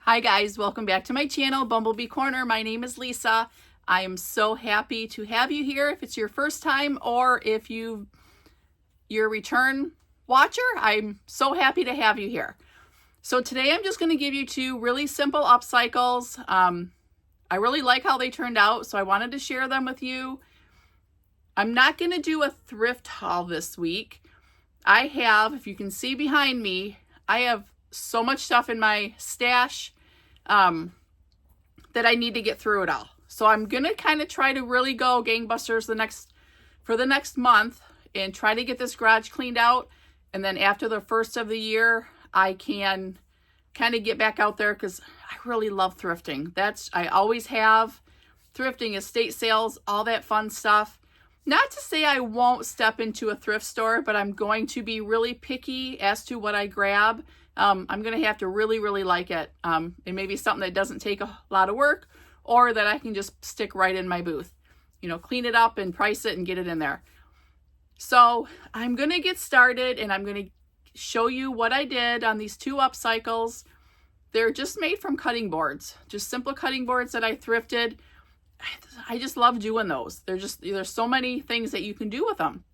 Hi guys, welcome back to my channel, Bumblebee Corner. My name is Lisa. I am so happy to have you here. If it's your first time or if you're a return watcher, I'm so happy to have you here. So today I'm just going to give you two really simple upcycles. I really like how they turned out, so I wanted to share them with you. I'm not going to do a thrift haul this week. I have, if you can see behind me, I have so much stuff in my stash that I need to get through it all. So I'm going to kind of try to really go gangbusters for the next month and try to get this garage cleaned out. And then after the first of the year, I can kind of get back out there because I really love thrifting. I always have. Thrifting, estate sales, all that fun stuff. Not to say I won't step into a thrift store, but I'm going to be really picky as to what I grab. I'm going to have to really, really like it. It may be something that doesn't take a lot of work or that I can just stick right in my booth. You know, clean it up and price it and get it in there. So I'm going to get started and I'm going to show you what I did on these two upcycles. They're just made from cutting boards, just simple cutting boards that I thrifted. I just love doing those. There's so many things that you can do with them.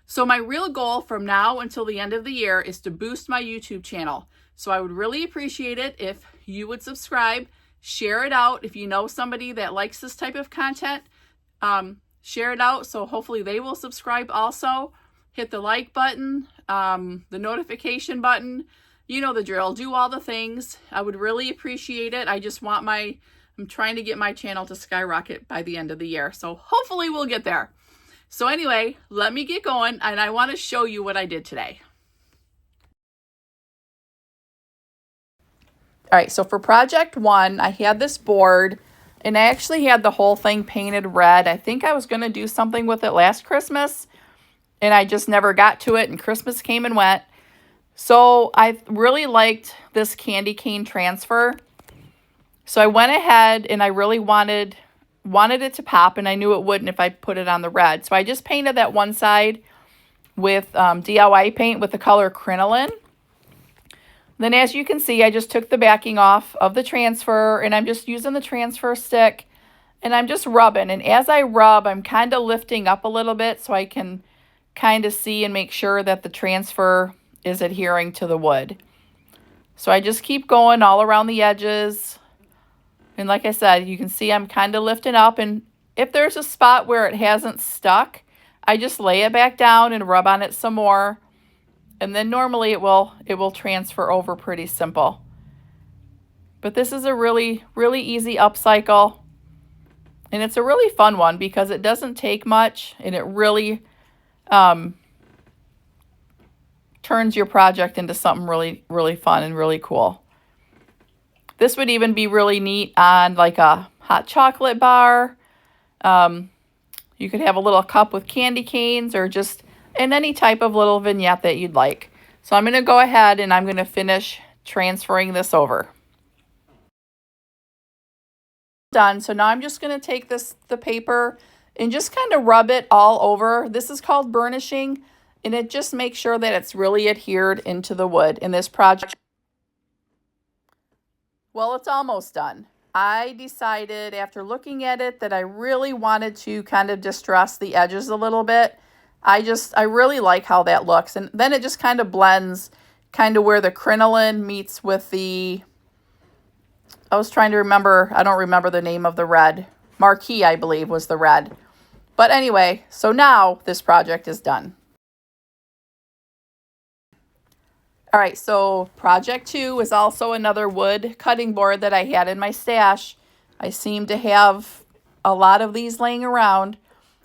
So my real goal from now until the end of the year is to boost my YouTube channel. So I would really appreciate it if you would subscribe, share it out. If you know somebody that likes this type of content, share it out. So hopefully they will subscribe also. Hit the like button, the notification button. You know the drill. Do all the things. I would really appreciate it. I'm trying to get my channel to skyrocket by the end of the year. So hopefully we'll get there. So anyway, let me get going and I want to show you what I did today. All right, so for project one, I had this board and I actually had the whole thing painted red. I think I was going to do something with it last Christmas and I just never got to it and Christmas came and went. So I really liked this candy cane transfer. So I went ahead and I really wanted it to pop, and I knew it wouldn't if I put it on the red. So I just painted that one side with DIY paint with the color crinoline. Then as you can see, I just took the backing off of the transfer, and I'm just using the transfer stick, and I'm just rubbing. And as I rub, I'm kind of lifting up a little bit so I can kind of see and make sure that the transfer is adhering to the wood. So I just keep going all around the edges. And like I said, you can see I'm kind of lifting up. And if there's a spot where it hasn't stuck, I just lay it back down and rub on it some more. And then normally it will transfer over pretty simple. But this is a really, really easy upcycle. And it's a really fun one because it doesn't take much and it really turns your project into something really, really fun and really cool. This would even be really neat on like a hot chocolate bar. You could have a little cup with candy canes or just in any type of little vignette that you'd like. So I'm going to go ahead and I'm going to finish transferring this over. Done. So now I'm just going to take the paper and just kind of rub it all over. This is called burnishing, and it just makes sure that it's really adhered into the wood in this project. Well, it's almost done. I decided after looking at it that I really wanted to kind of distress the edges a little bit. I really like how that looks. And then it just kind of blends kind of where the crinoline meets with I was trying to remember, I don't remember the name of the red. Marquee, I believe, was the red. But anyway, so now this project is done. All right, so project two is also another wood cutting board that I had in my stash. I seem to have a lot of these laying around.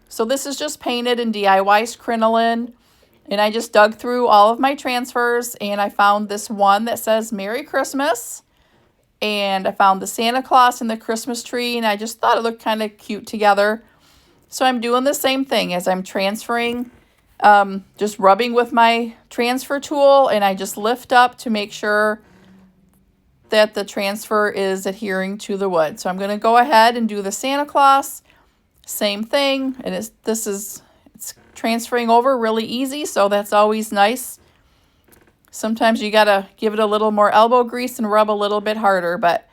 So this is just painted in DIY crinoline. And I just dug through all of my transfers and I found this one that says Merry Christmas. And I found the Santa Claus and the Christmas tree, and I just thought it looked kind of cute together. So I'm doing the same thing as I'm transferring. Just rubbing with my transfer tool, and I just lift up to make sure that the transfer is adhering to the wood. So I'm going to go ahead and do the Santa Claus. Same thing, and it's transferring over really easy, so that's always nice. Sometimes you gotta give it a little more elbow grease and rub a little bit harder, but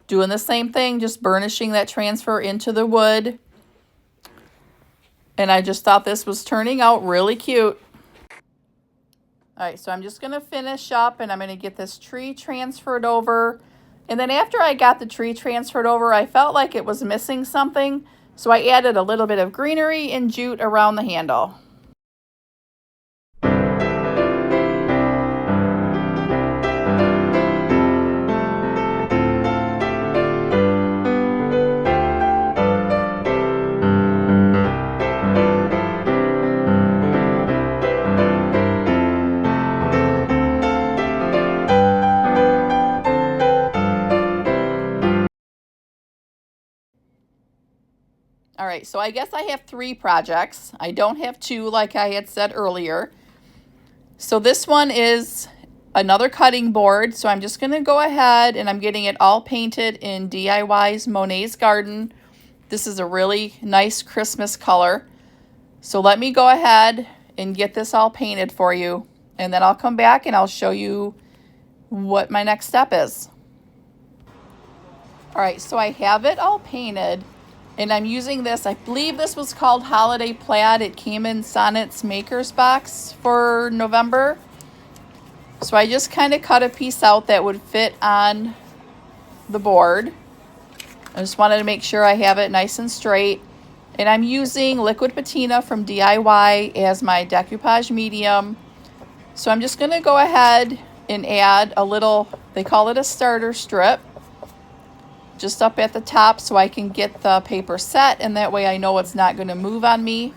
doing the same thing, just burnishing that transfer into the wood. And I just thought this was turning out really cute. All right, so I'm just gonna finish up and I'm gonna get this tree transferred over. And then after I got the tree transferred over, I felt like it was missing something. So I added a little bit of greenery and jute around the handle. All right, so I guess I have 3 projects. I don't have 2 like I had said earlier. So this one is another cutting board. So I'm just gonna go ahead and I'm getting it all painted in DIY's Monet's Garden. This is a really nice Christmas color. So let me go ahead and get this all painted for you. And then I'll come back and I'll show you what my next step is. All right, so I have it all painted. And I'm using this, I believe this was called Holiday Plaid. It came in Sonnet's Maker's Box for November. So I just kind of cut a piece out that would fit on the board. I just wanted to make sure I have it nice and straight. And I'm using liquid patina from DIY as my decoupage medium. So I'm just gonna go ahead and add a little, they call it a starter strip, just up at the top so I can get the paper set, and that way I know it's not going to move on me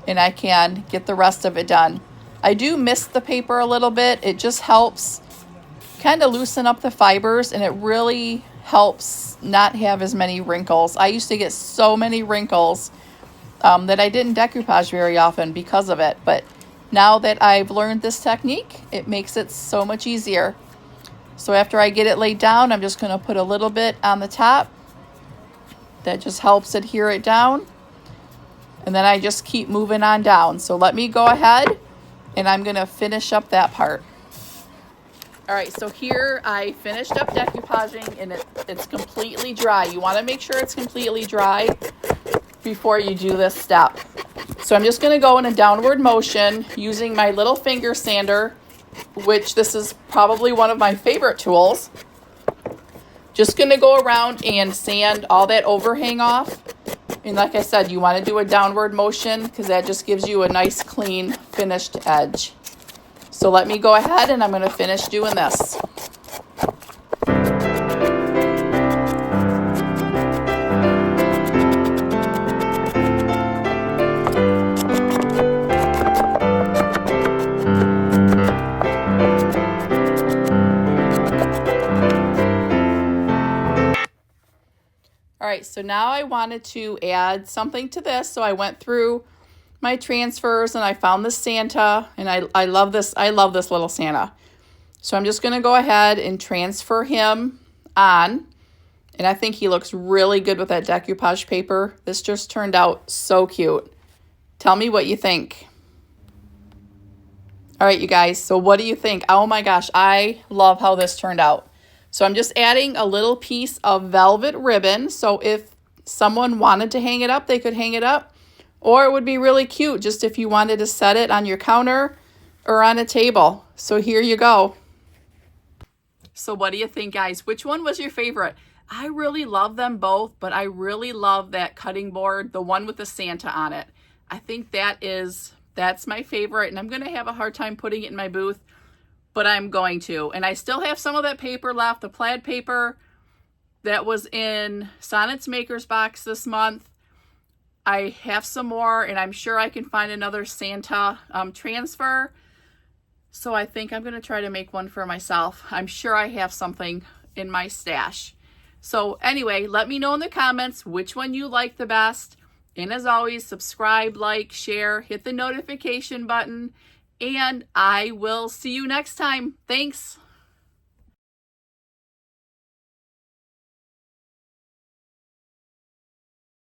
and I can get the rest of it done. I do mist the paper a little bit. It just helps kind of loosen up the fibers, and it really helps not have as many wrinkles. I used to get so many wrinkles that I didn't decoupage very often because of it, but now that I've learned this technique, it makes it so much easier. So after I get it laid down, I'm just going to put a little bit on the top. That just helps adhere it down. And then I just keep moving on down. So let me go ahead and I'm going to finish up that part. All right, so here I finished up decoupaging and it's completely dry. You want to make sure it's completely dry before you do this step. So I'm just going to go in a downward motion using my little finger sander, which this is probably one of my favorite tools. Just going to go around and sand all that overhang off. And like I said, you want to do a downward motion because that just gives you a nice, clean, finished edge. So let me go ahead and I'm going to finish doing this. All right, so now I wanted to add something to this. So I went through my transfers and I found this Santa, and I love this. I love this little Santa. So I'm just going to go ahead and transfer him on. And I think he looks really good with that decoupage paper. This just turned out so cute. Tell me what you think. All right, you guys, so what do you think? Oh my gosh, I love how this turned out. So I'm just adding a little piece of velvet ribbon. So if someone wanted to hang it up, they could hang it up. Or it would be really cute just if you wanted to set it on your counter or on a table. So here you go. So what do you think, guys? Which one was your favorite? I really love them both, but I really love that cutting board, the one with the Santa on it. I think that's my favorite, and I'm going to have a hard time putting it in my booth, but I'm going to. And I still have some of that paper left, the plaid paper that was in Sonnet's Maker's Box this month. I have some more, and I'm sure I can find another Santa transfer. So I think I'm going to try to make one for myself. I'm sure I have something in my stash. So anyway, let me know in the comments which one you like the best. And as always, subscribe, like, share, hit the notification button, and I will see you next time. Thanks.